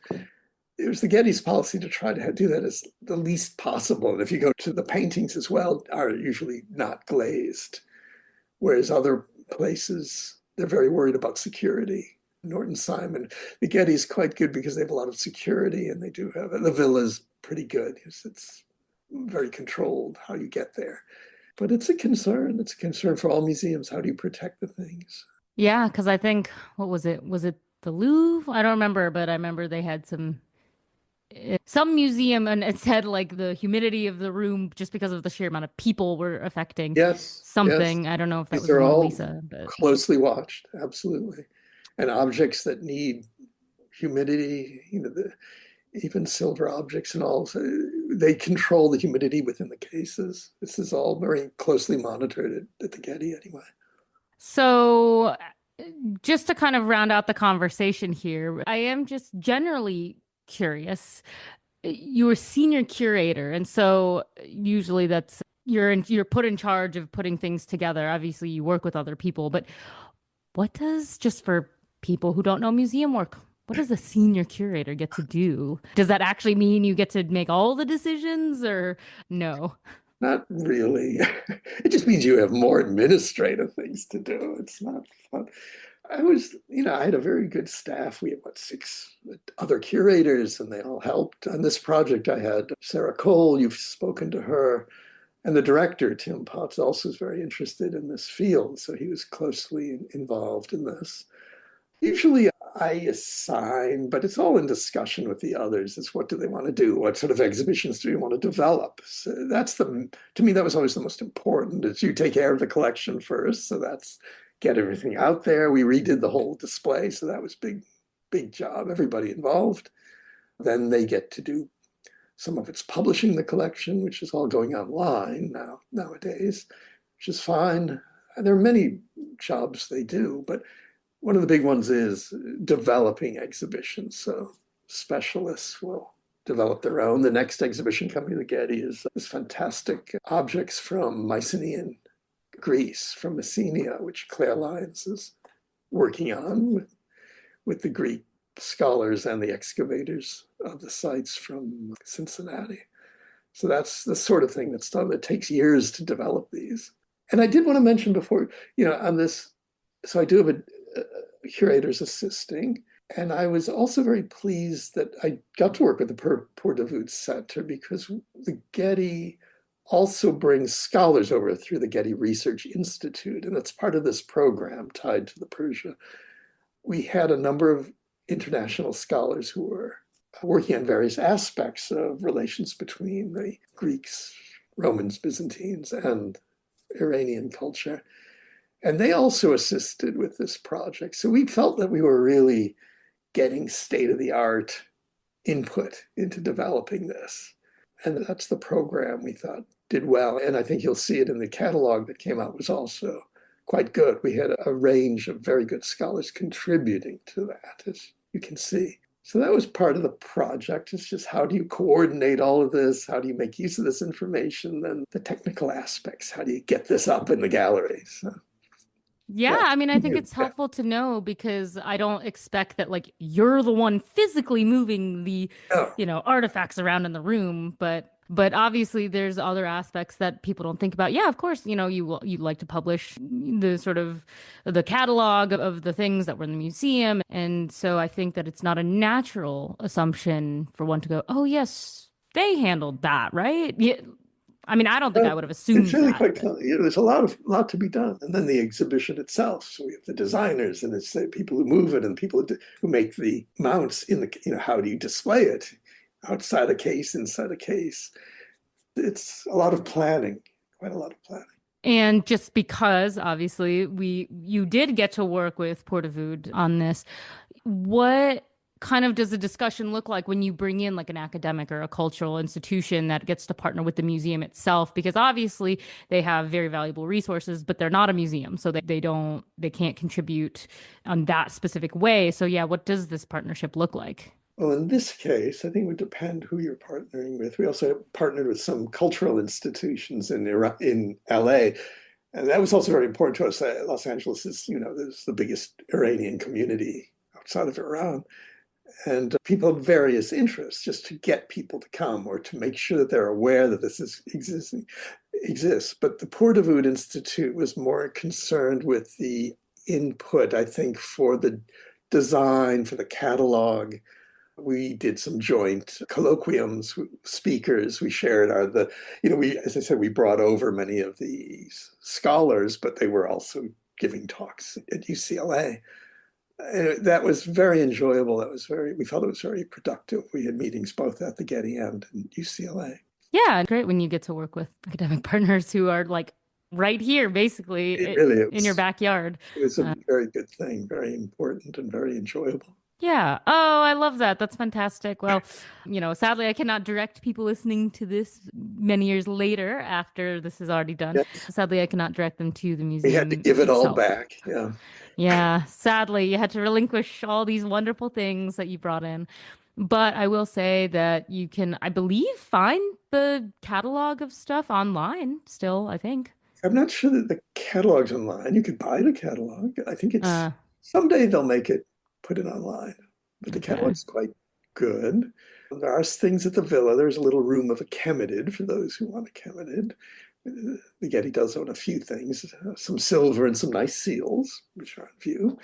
[SPEAKER 2] It was the Getty's policy to try to do that as the least possible. And if you go to the paintings as well, are usually not glazed, whereas other places they're very worried about security. Norton Simon, the Getty's quite good because they have a lot of security, and they do have the villa's pretty good because it's very controlled how you get there. But it's a concern. It's a concern for all museums. How do you protect the things?
[SPEAKER 1] Yeah, because I think what was it? Was it the Louvre? I don't remember, but I remember they had some museum and it said like the humidity of the room just because of the sheer amount of people were affecting
[SPEAKER 2] Yes, yes.
[SPEAKER 1] something. I don't know if that
[SPEAKER 2] These
[SPEAKER 1] was the
[SPEAKER 2] are
[SPEAKER 1] Mona
[SPEAKER 2] all
[SPEAKER 1] Lisa, but
[SPEAKER 2] closely watched, absolutely. And objects that need humidity, even silver objects and all, so they control the humidity within the cases. This is all very closely monitored at the Getty anyway.
[SPEAKER 1] so just to kind of round out the conversation here, I am just generally curious. You're a senior curator, and so usually you're put in charge of putting things together. Obviously, you work with other people, but what does, just for people who don't know museum work, what does a senior curator get to do? Does that actually mean you get to make all the decisions or no?
[SPEAKER 2] Not really. It just means you have more administrative things to do. It's not fun. I had a very good staff. We had, what, six other curators, and they all helped. On this project, I had Sarah Cole, you've spoken to her, and the director, Tim Potts, also is very interested in this field. So he was closely involved in this. Usually I assign, but it's all in discussion with the others. It's what do they want to do? What sort of exhibitions do you want to develop? So to me, that was always the most important is you take care of the collection first. So that's get everything out there. We redid the whole display. So that was big job, everybody involved. Then they get to do some of it's publishing the collection, which is all going online nowadays, which is fine. There are many jobs they do, but one of the big ones is developing exhibitions. So specialists will develop their own. The next exhibition coming to Getty is fantastic objects from Mycenaean Greece, from Messenia, which Claire Lyons is working on with the Greek scholars and the excavators of the sites from Cincinnati. So that's the sort of thing that's done. That takes years to develop these. And I did want to mention before, on this, so I do have a curators assisting, And I was also very pleased that I got to work with the Poor Davut Center because the Getty also brings scholars over through the Getty Research Institute, and it's part of this program tied to the Persia. We had a number of international scholars who were working on various aspects of relations between the Greeks, Romans, Byzantines, and Iranian culture. And they also assisted with this project. So we felt that we were really getting state of the art input into developing this. And that's the program we thought did well. And I think you'll see it in the catalog that came out was also quite good. We had a range of very good scholars contributing to that, as you can see. So that was part of the project. It's just how do you coordinate all of this? How do you make use of this information? Then the technical aspects. How do you get this up in the gallery? So,
[SPEAKER 1] Yeah,
[SPEAKER 2] yeah.
[SPEAKER 1] I mean, I think it's helpful to know because I don't expect that like you're the one physically moving the,
[SPEAKER 2] Oh,
[SPEAKER 1] artifacts around in the room, but obviously there's other aspects that people don't think about. Yeah, of course, you'd like to publish the sort of the catalog of the things that were in the museum, and so I think that it's not a natural assumption for one to go, "Oh, yes, they handled that, right?" Yeah. I mean, I don't think I
[SPEAKER 2] well,
[SPEAKER 1] would have
[SPEAKER 2] it's
[SPEAKER 1] assumed
[SPEAKER 2] really
[SPEAKER 1] that,
[SPEAKER 2] quite,
[SPEAKER 1] but
[SPEAKER 2] there's a lot to be done. And then the exhibition itself. So we have the designers and it's the people who move it and people who make the mounts in the, how do you display it outside a case, inside a case. It's a lot of planning, quite a lot of planning.
[SPEAKER 1] And just because obviously you did get to work with Portavood on this, what kind of does the discussion look like when you bring in like an academic or a cultural institution that gets to partner with the museum itself? Because obviously they have very valuable resources, but they're not a museum, so they can't contribute on that specific way. So yeah, what does this partnership look like?
[SPEAKER 2] Well, in this case, I think it would depend who you're partnering with. We also partnered with some cultural institutions in LA. And that was also very important to us. Los Angeles is, there's the biggest Iranian community outside of Iran. And people of various interests, just to get people to come or to make sure that they're aware that this is exists. But the Poor Davut Institute was more concerned with the input, I think, for the design, for the catalog. We did some joint colloquiums, speakers. We shared as I said, we brought over many of these scholars, but they were also giving talks at UCLA. That was very enjoyable. We felt it was very productive. We had meetings both at the Getty and UCLA.
[SPEAKER 1] Yeah, great when you get to work with academic partners who are like right here, basically
[SPEAKER 2] It really,
[SPEAKER 1] in your backyard.
[SPEAKER 2] it was a very good thing, very important and very enjoyable.
[SPEAKER 1] Yeah. Oh, I love that. That's fantastic. Well, sadly, I cannot direct people listening to this many years later after this is already done.
[SPEAKER 2] Yes,
[SPEAKER 1] Sadly, I cannot direct them to the
[SPEAKER 2] we had to
[SPEAKER 1] museum
[SPEAKER 2] give it all
[SPEAKER 1] itself.
[SPEAKER 2] back. Yeah.
[SPEAKER 1] Yeah, sadly, you had to relinquish all these wonderful things that you brought in. But I will say that you can, I believe, find the catalog of stuff online still, I think.
[SPEAKER 2] I'm not sure that the catalog's online. You could buy the catalog. I think it's
[SPEAKER 1] Uh,
[SPEAKER 2] someday they'll put it online, but the
[SPEAKER 1] okay.
[SPEAKER 2] catalog's quite good. There are things at the villa. There's a little room of a chemitid for those who want a chemitid. The Getty does own a few things, some silver and some nice seals, which are on view.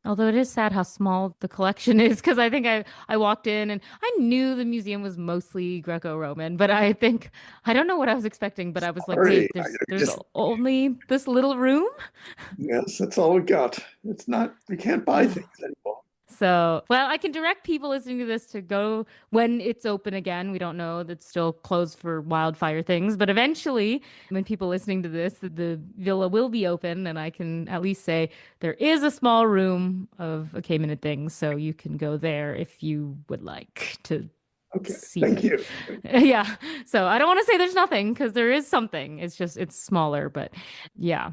[SPEAKER 1] Although it is sad how small the collection is, because I think I walked in and I knew the museum was mostly Greco-Roman, but I think I don't know what I was expecting, but I was like,
[SPEAKER 2] Sorry,
[SPEAKER 1] wait, there's
[SPEAKER 2] just
[SPEAKER 1] only this little room?
[SPEAKER 2] yes, that's all we got. It's not, we can't buy things anymore.
[SPEAKER 1] So, well, I can direct people listening to this to go when it's open again. We don't know, that's still closed for wildfire things, but eventually, when people listening to this, the villa will be open, and I can at least say there is a small room of Achaemenid things, so you can go there if you would like to
[SPEAKER 2] Okay,
[SPEAKER 1] see
[SPEAKER 2] thank
[SPEAKER 1] it.
[SPEAKER 2] you.
[SPEAKER 1] Yeah. So I don't want to say there's nothing because there is something. It's just it's smaller, but yeah.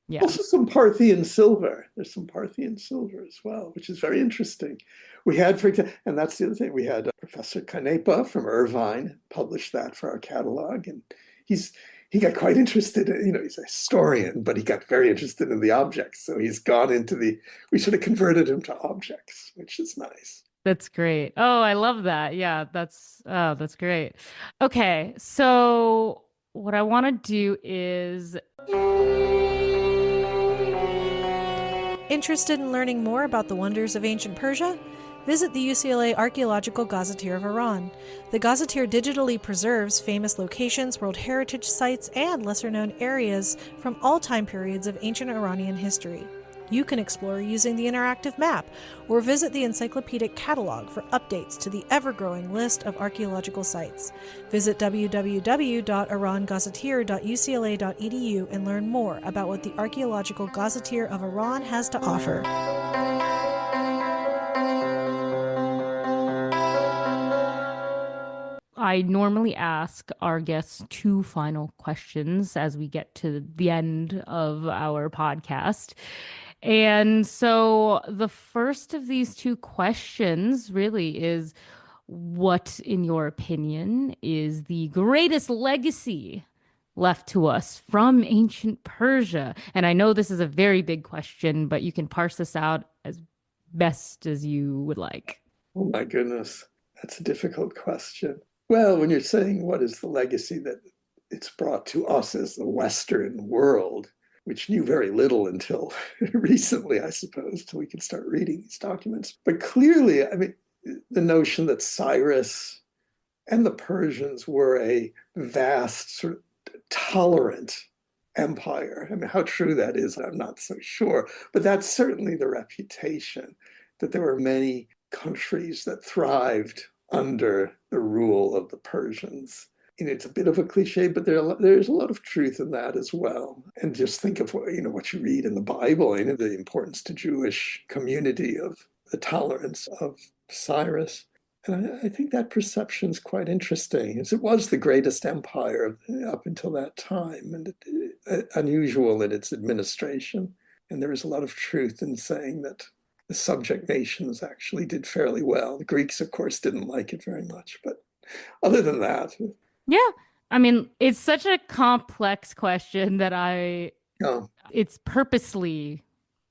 [SPEAKER 1] Yeah.
[SPEAKER 2] Also, some Parthian silver. There's some Parthian silver as well, which is very interesting. We had, for example, and that's the other thing, we had Professor Canepa from Irvine publish that for our catalog, and he's he got quite interested in, he's a historian, but he got very interested in the objects. So he's gone into we sort of converted him to objects, which is nice.
[SPEAKER 1] That's great. Oh, I love that. Yeah, that's great. Okay, so what I want to do is
[SPEAKER 3] Interested in learning more about the wonders of ancient Persia? Visit the UCLA Archaeological Gazetteer of Iran. The Gazetteer digitally preserves famous locations, World Heritage sites, and lesser known areas from all time periods of ancient Iranian history. You can explore using the interactive map or visit the encyclopedic catalog for updates to the ever growing list of archaeological sites. Visit www.irangazetteer.ucla.edu and learn more about what the Archaeological Gazetteer of Iran has to offer.
[SPEAKER 1] I normally ask our guests two final questions as we get to the end of our podcast. And so the first of these two questions really is, what, in your opinion, is the greatest legacy left to us from ancient Persia? And I know this is a very big question, but you can parse this out as best as you would like.
[SPEAKER 2] Oh my goodness, that's a difficult question. Well, when you're saying what is the legacy that it's brought to us as the Western world, which knew very little until recently, I suppose, till we could start reading these documents. But clearly, I mean, the notion that Cyrus and the Persians were a vast, sort of tolerant empire. I mean, how true that is, I'm not so sure. But that's certainly the reputation, that there were many countries that thrived under the rule of the Persians. You know, it's a bit of a cliche, but there's a lot of truth in that as well. And just think of what you read in the Bible, the importance to Jewish community of the tolerance of Cyrus. And I think that perception is quite interesting, as it was the greatest empire up until that time, and unusual in its administration. And there is a lot of truth in saying that the subject nations actually did fairly well. The Greeks, of course, didn't like it very much, but other than that,
[SPEAKER 1] Yeah. I mean, it's such a complex question that
[SPEAKER 2] oh,
[SPEAKER 1] it's purposely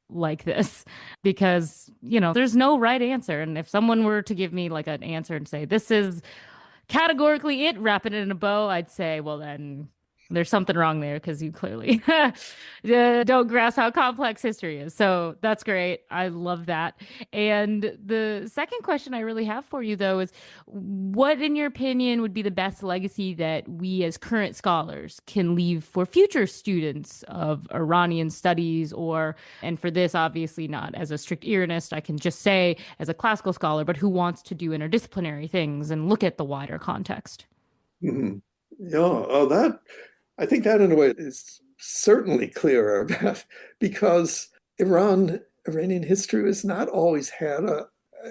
[SPEAKER 1] like this because, there's no right answer. And if someone were to give me like an answer and say, this is categorically it, wrap it in a bow, I'd say, well, then there's something wrong there because you clearly don't grasp how complex history is. So that's great. I love that. And the second question I really have for you, though, is what, in your opinion, would be the best legacy that we as current scholars can leave for future students of Iranian studies? And for this, obviously not as a strict Iranist, I can just say as a classical scholar, but who wants to do interdisciplinary things and look at the wider context?
[SPEAKER 2] mhm. Yeah, that I think that in a way is certainly clearer because Iranian history has not always had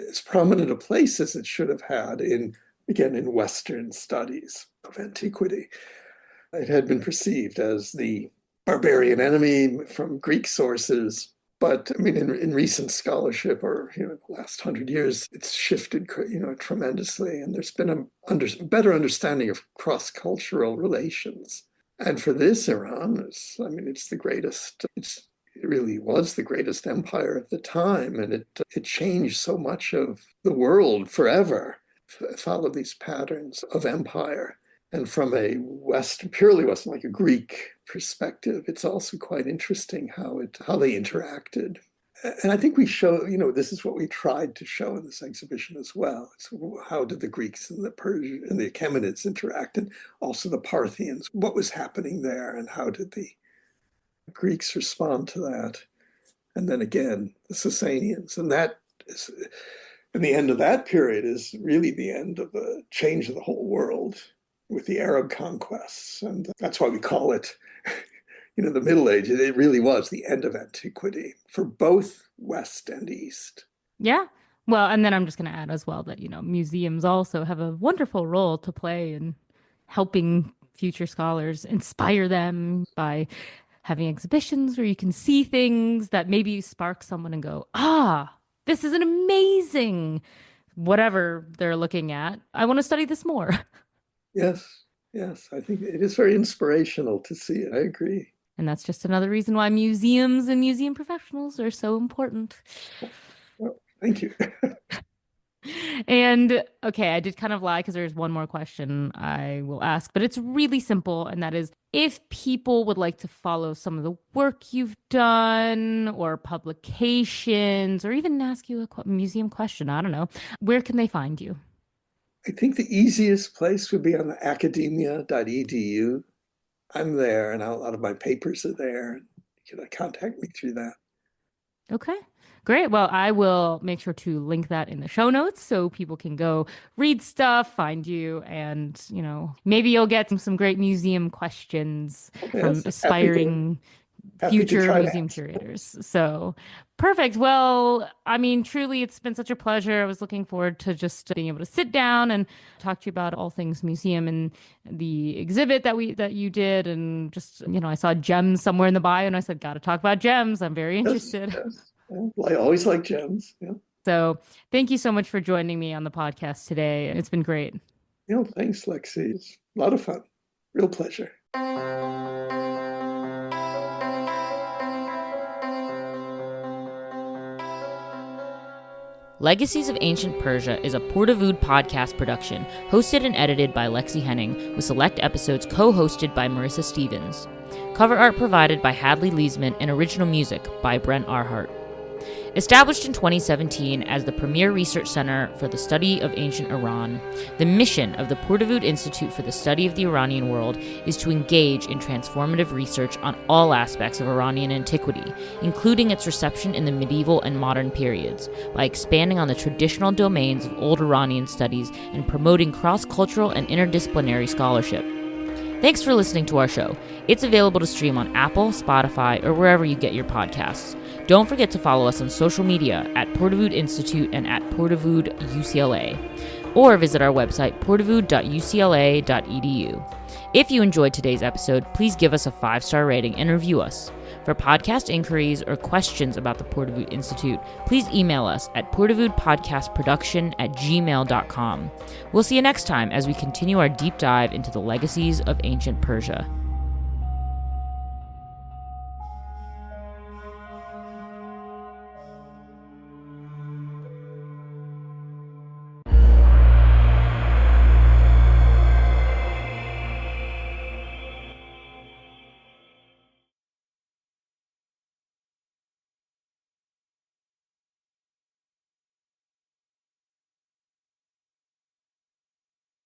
[SPEAKER 2] as prominent a place as it should have had in Western studies of antiquity. It had been perceived as the barbarian enemy from Greek sources. But I mean, in recent scholarship, or the last 100 years, it's shifted, tremendously, and there's been a better understanding of cross-cultural relations. And for this, Iran it's the greatest. It really was the greatest empire at the time, and it changed so much of the world forever. Followed these patterns of empire. And from a purely Western, like a Greek perspective, it's also quite interesting how they interacted. And I think we show, this is what we tried to show in this exhibition as well. It's how did the Greeks and the Persians and the Achaemenids interact, and also the Parthians? What was happening there, and how did the Greeks respond to that? And then again, the Sasanians, and the end of that period is really the end of the change of the whole world with the Arab conquests. And that's why we call it, the Middle Ages. It really was the end of antiquity for both West and East.
[SPEAKER 1] Yeah. Well, and then I'm just going to add as well that, museums also have a wonderful role to play in helping future scholars, inspire them by having exhibitions where you can see things that maybe spark someone and go, this is an amazing whatever they're looking at. I want to study this more.
[SPEAKER 2] Yes, yes. I think it is very inspirational to see it. I agree.
[SPEAKER 1] And that's just another reason why museums and museum professionals are so important.
[SPEAKER 2] Well, thank you.
[SPEAKER 1] And okay, I did kind of lie because there's one more question I will ask, but it's really simple. And that is if people would like to follow some of the work you've done or publications or even ask you a museum question, I don't know, where can they find you?
[SPEAKER 2] I think the easiest place would be on the academia.edu. I'm there, and a lot of my papers are there. You can contact me through that.
[SPEAKER 1] Okay. Great. Well, I will make sure to link that in the show notes so people can go read stuff, find you, and, maybe you'll get some great museum questions from
[SPEAKER 2] Yes,
[SPEAKER 1] aspiring
[SPEAKER 2] happy to
[SPEAKER 1] future
[SPEAKER 2] try to
[SPEAKER 1] museum
[SPEAKER 2] answer.
[SPEAKER 1] curators. So perfect. Well, I mean, truly, it's been such a pleasure. I was looking forward to just being able to sit down and talk to you about all things museum and the exhibit that you did. And just, I saw gems somewhere in the bio and I said, got to talk about gems. I'm very
[SPEAKER 2] Yes,
[SPEAKER 1] interested.
[SPEAKER 2] yes. Well, I always like gems. Yeah.
[SPEAKER 1] So thank you so much for joining me on the podcast today. It's been great.
[SPEAKER 2] Thanks, Lexi. It's a lot of fun. Real pleasure.
[SPEAKER 1] Legacies of Ancient Persia is a Portavood podcast production, hosted and edited by Lexi Henning, with select episodes co-hosted by Marissa Stevens. Cover art provided by Hadley Leesman and original music by Brent Arhart. Established in 2017 as the premier research center for the study of ancient Iran, the mission of the Portavood Institute for the Study of the Iranian World is to engage in transformative research on all aspects of Iranian antiquity, including its reception in the medieval and modern periods, by expanding on the traditional domains of old Iranian studies and promoting cross-cultural and interdisciplinary scholarship. Thanks for listening to our show. It's available to stream on Apple, Spotify, or wherever you get your podcasts. Don't forget to follow us on social media at Portavood Institute and at Portavood UCLA, or visit our website portavood.ucla.edu. If you enjoyed today's episode, please give us a 5-star rating and review us. For podcast inquiries or questions about the Portavood Institute, please email us at portavoodpodcastproduction@gmail.com. We'll see you next time as we continue our deep dive into the legacies of ancient Persia.